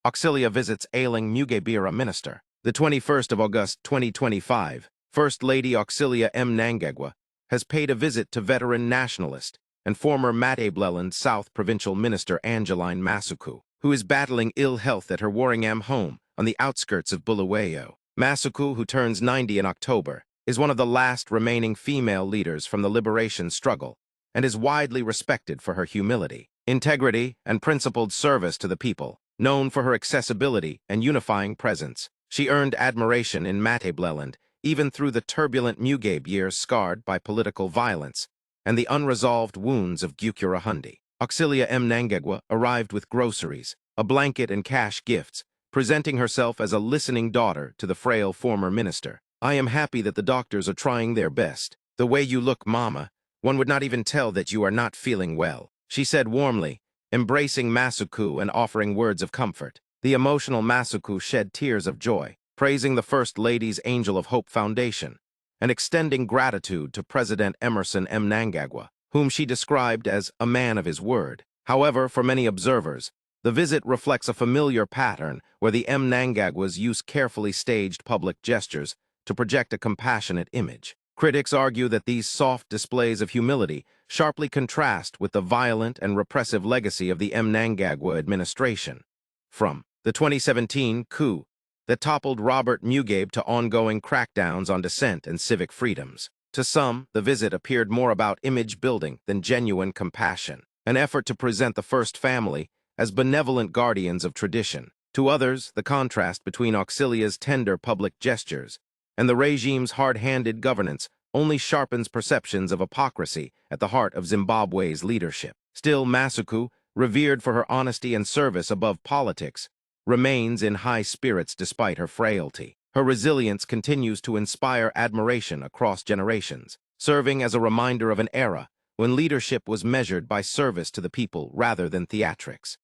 Auxillia visits Ailing Mnangagwa Minister. The 21st of August 2025, First Lady Auxillia Mnangagwa has paid a visit to veteran nationalist and former Matabeleland South Provincial Minister Angeline Masuku, who is battling ill health at her Warringham home on the outskirts of Bulawayo. Masuku, who turns 90 in October, is one of the last remaining female leaders from the liberation struggle and is widely respected for her humility, integrity, and principled service to the people. Known for her accessibility and unifying presence, she earned admiration in Matabeleland even through the turbulent Mugabe years scarred by political violence and the unresolved wounds of Gukurahundi. Auxillia Mnangagwa arrived with groceries, a blanket and cash gifts, presenting herself as a listening daughter to the frail former minister. "I am happy that the doctors are trying their best. The way you look, Mama, one would not even tell that you are not feeling well," she said warmly, embracing Masuku and offering words of comfort. The emotional Masuku shed tears of joy, praising the First Lady's Angel of Hope Foundation and extending gratitude to President Emmerson Mnangagwa, whom she described as a man of his word. However, for many observers, the visit reflects a familiar pattern where the Mnangagwas use carefully staged public gestures to project a compassionate image. Critics argue that these soft displays of humility sharply contrast with the violent and repressive legacy of the Mnangagwa administration. From the 2017 coup that toppled Robert Mugabe to ongoing crackdowns on dissent and civic freedoms. To some, the visit appeared more about image building than genuine compassion, an effort to present the First Family as benevolent guardians of tradition. To others, the contrast between Auxilia's tender public gestures and the regime's hard-handed governance only sharpens perceptions of hypocrisy at the heart of Zimbabwe's leadership. Still, Masuku, revered for her honesty and service above politics, remains in high spirits despite her frailty. Her resilience continues to inspire admiration across generations, serving as a reminder of an era when leadership was measured by service to the people rather than theatrics.